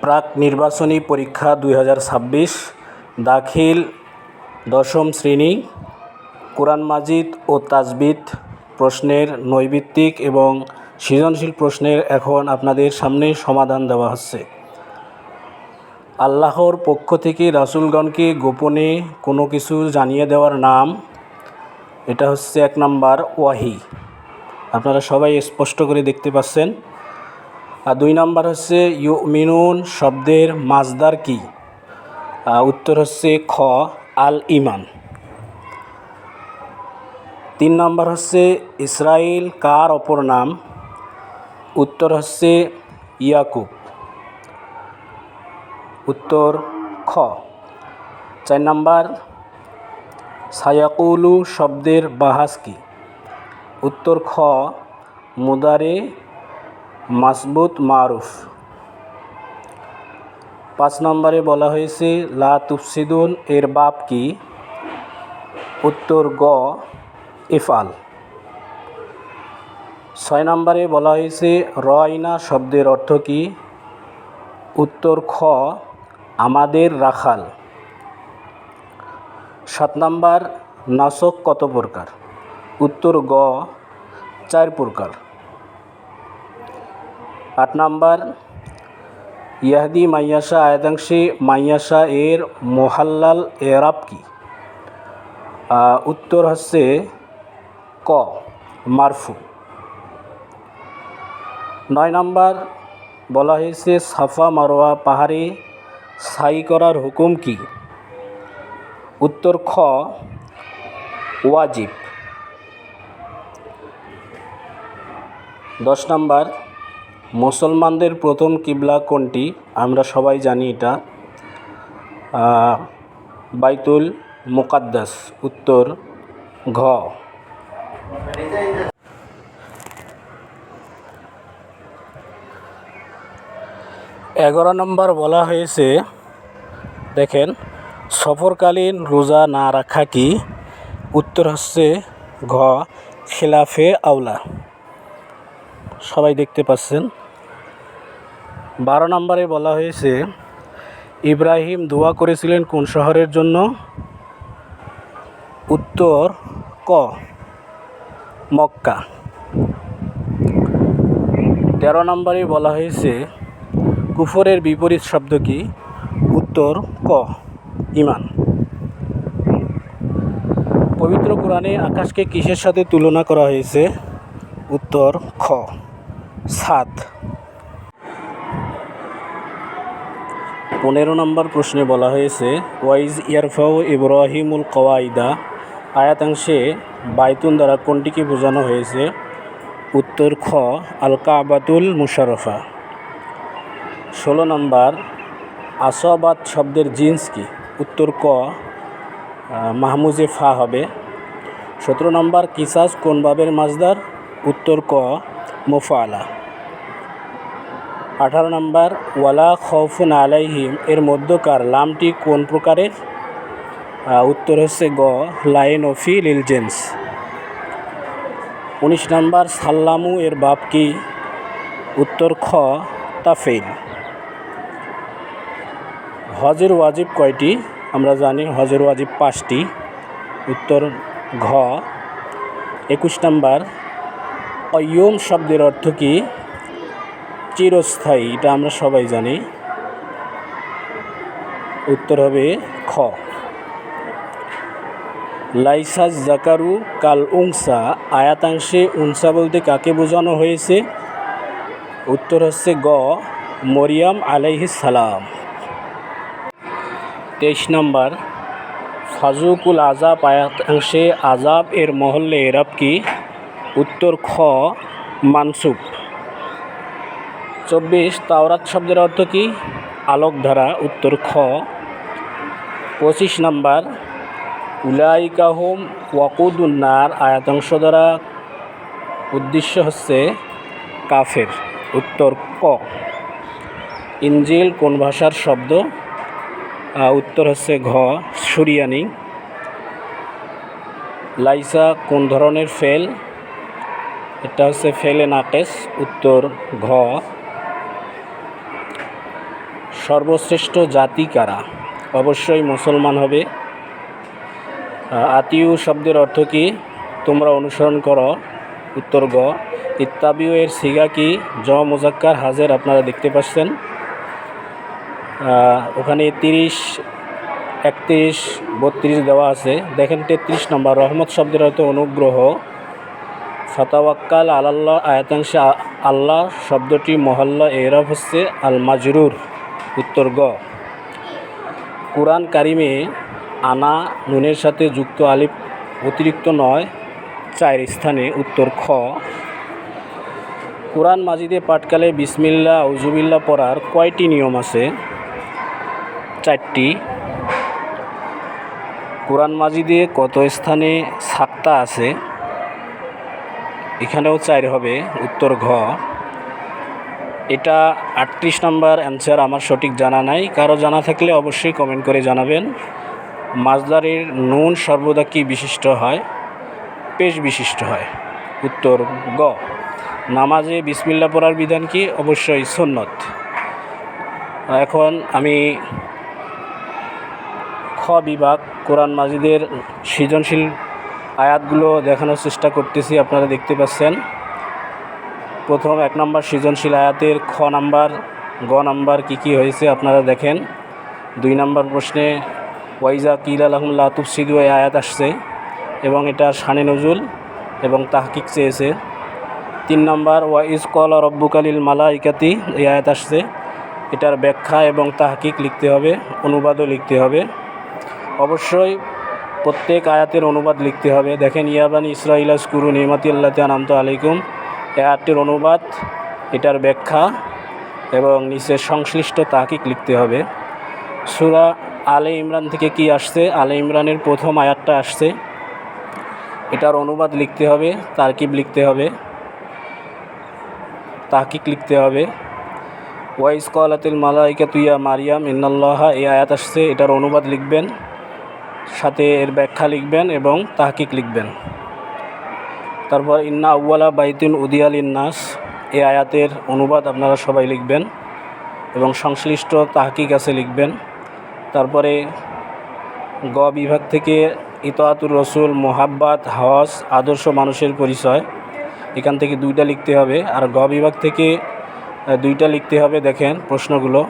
প্রাক নির্বাচনী পরীক্ষা 2026 দাখিল দশম শ্রেণী কোরআন মাজিদ ও তাজবিদ প্রশ্নের নৈর্ব্যক্তিক এবং সৃজনশীল প্রশ্নের এখন আপনাদের সামনে সমাধান দেওয়া হচ্ছে। আল্লাহর পক্ষ থেকে রাসূলগণকে গোপনে কোনো কিছু জানিয়ে দেওয়ার নাম, এটা হচ্ছে 1 নাম্বার ওয়াহি। আপনারা সবাই স্পষ্ট করে দেখতে পাচ্ছেন। আর 2 নাম্বার হচ্ছে ইউমিনুন শব্দের মাজদার কি? উত্তর হচ্ছে খ আল ইমান। 3 নাম্বার হচ্ছে ইসরাইল কার অপর নাম? উত্তর হচ্ছে ইয়াকুব। উত্তর খ। 4 নাম্বার সায়াকুলু শব্দের বাহাস কি? উত্তর খ মুদারে মাসবুত মারুফ। 5 নম্বরে বলা হয়েছে লা তুফসিদুন এর বাপ কি? উত্তর গ ইফআল। 6 নম্বরে বলা হয়েছে রাইনা শব্দের অর্থ কি? উত্তর খ আমাদের রাখাল। 7 নম্বর নাসক কত প্রকার? উত্তর গ 4 প্রকার। 8 নম্বর ইয়াহদি মাইয়াশা আয়াতাংশে মাইয়াশা এর মোহাল্লাল এরাব কি? উত্তর হচ্ছে ক মারফু। 9 নম্বর বলা হয়েছে সাফা মারোয়া পাহাড়ে সাই করার হুকুম কি? উত্তর খ ওয়াজিব। 10 নম্বর মুসলমানদের প্রথম কিবলা কোনটি? আমরা সবাই জানি এটা বাইতুল মুকাদ্দাস। উত্তর ঘ। 11 নম্বর বলা হয়েছে দেখেন সফরকালীন রোজা না রাখা কি? উত্তর হচ্ছে ঘ খিলাফে আওলা। সবাই দেখতে পাচ্ছেন। 12 নম্বরে বলা হয়েছে ইব্রাহিম দোয়া করেছিলেন কোন শহরের জন্য? উত্তর ক মক্কা। 13 নম্বরে বলা হয়েছে কুফরের বিপরীত শব্দ কি? উত্তর ক ঈমান। পবিত্র কোরআনে আকাশকে কিসের সাথে তুলনা করা হয়েছে? উত্তর খ ছাদ। 15 নম্বর প্রশ্নে বলা হয়েছে ওয়াইজ ইয়ারফাউ ইব্রাহিমুল কওয়াইদা আয়াতাংশে বাইতুন দ্বারা কোনটিকে বোঝানো হয়েছে? উত্তর খ আল কাবাতুল মুশাররফা। 16 নম্বর আসবাত শব্দের জিন্স কি? উত্তর ক মাহমুজে ফা হবে। 17 নম্বর কিসাস কোন বাবের মাজদার? উত্তর ক মুফআলা। 18 নম্বর ওয়ালা খাউফুন আলাইহিম এর মধ্যকার লামটি কোন প্রকারের? উত্তর হচ্ছে গ লাইন ওফি লিল জেন্স। 19 নম্বর সাল্লামু এর বাপ কি? উত্তর খ তাফেইল। হজের ওয়াজিব কয়টি? আমরা জানি হজের ওয়াজিব 5টি। উত্তর ঘ। 21 নম্বর অয়্যুম শব্দের অর্থ কি? চিরস্থায়ী। এটা আমরা সবাই জানি। উত্তর হবে খ। লাইসা জাকারু কাল উংসা আয়াতাংশে উনসা বলতে কাকে বোঝানো হয়েছে? উত্তর হচ্ছে গ মরিয়াম আলাইহিস সালাম। 23 নম্বর ফাজুকুল আজাব আয়াতাংশে আজাব এর মহল্লে এরাব কি? উত্তর খ মানসুব। 24 তাওরাত শব্দের অর্থ কি? আলোকধারা। উত্তর খ। 25 নম্বর উলাইকা হুম ওয়াকুদুন নার আয়াতাংশ দ্বারা উদ্দেশ্য হচ্ছে কাফের। উত্তর ক। ইনজিল কোন ভাষার শব্দ? উত্তর হচ্ছে ঘ সুরিয়ানি। লাইসা কোন ধরনের ফেল? এটা হচ্ছে ফেলে নাকেস। উত্তর ঘ। সর্বশ্রেষ্ঠ জাতি কারা? অবশ্যই মুসলমান হবে। আতিউ শব্দের অর্থ কি? তোমরা অনুসরণ করো। উত্তর গ। ইত্তাবিউ এর সিগা কি? জ মুজাক্কার হাজের আপনারা দেখতে পাচ্ছেন। ওখানে 30, 31, 32 দেওয়া আছে। দেখেন 33 নম্বর, রহমত শব্দের অর্থ অনুগ্রহ। ফাতাওয়াক্কাল আলাল্লাহ আয়াতাংশে আল্লাহ শব্দটি মহল্লা এরাব হচ্ছে আল মাজরুর। উত্তর গ। কুরআন কারিমে আনা নুনের সাথে যুক্ত আলিফ অতিরিক্ত নয় 4 স্থানে। উত্তর খ। কুরআন মাজিদে পাঠকালে বিসমিল্লাহ আউযুবিল্লাহ পড়ার কয়টি নিয়ম আছে? 4টি। কুরআন মাজিদে কত স্থানে সাক্তা আছে? এখানেও 4 হবে। উত্তর ঘ। এটা 38 নম্বর অ্যান্সার। আমার সঠিক জানা নাই, কারো জানা থাকলে অবশ্যই কমেন্ট করে জানাবেন। মাজদারের নুন সর্বদা কি বিশিষ্ট হয়? পেশ বিশিষ্ট হয়। উত্তর গ। নামাজে বিসমিল্লাহ পড়ার বিধান কি? অবশ্যই সুন্নত। এখন আমি খ বিভাগ কোরআন মাজিদের সৃজনশীল আয়াতগুলো দেখানোর চেষ্টা করতেছি, আপনারা দেখতে পাচ্ছেন। প্রথম 1 নম্বর সৃজনশীল আয়াতের খ নাম্বার, গ নাম্বার কি হয়েছে আপনারা দেখেন। 2 নম্বর প্রশ্নে ওয়াইজা কিলা লাহুম লা তুফসিদু এই আয়াত আসছে এবং এটা শানে নজুল এবং তাহকিক চেয়েছে। 3 নম্বর ওয়াইজ ক্বালা রাব্বুকা লিল মালাইকাতি এই আয়াত আসছে, এটার ব্যাখ্যা এবং তাহকিক লিখতে হবে, অনুবাদও লিখতে হবে। অবশ্যই প্রত্যেক আয়াতের অনুবাদ লিখতে হবে। দেখেন ইয়া বানি ইসরাঈল আযকুরু নি'মাতি আল্লাতী আন'আমতু আলাইকুম, এই আয়াতটির অনুবাদ, এটার ব্যাখ্যা এবং নিচে সংশ্লিষ্ট তাহকিক লিখতে হবে। সূরা আলে ইমরান থেকে কি আসছে? আলে ইমরানের প্রথম আয়াতটা আসছে, এটার অনুবাদ লিখতে হবে, তারকিব লিখতে হবে, তাহকিক লিখতে হবে। ওয়াইজ ক্বালাতিল মালাইকাতু ইয়া মারইয়াম ইন্নাল্লাহা এই আয়াত আসছে, এটার অনুবাদ লিখবেন, সাথে এর ব্যাখ্যা লিখবেন এবং তাহকিক লিখবেন। তারপর ইন্না আউওয়ালা বাইতুন উদিয়া লিন্নাস এই আয়াতের অনুবাদ আপনারা সবাই লিখবেন এবং সংশ্লিষ্ট তাহকিক আছে লিখবেন। তারপরে গ বিভাগ থেকে ইতাআতুর রসুল, মোহাব্বত, হজ, আদর্শ মানুষের পরিচয়, এখান থেকে 2টা লিখতে হবে। আর গ বিভাগ থেকে 2টা লিখতে হবে। দেখেন প্রশ্নগুলো।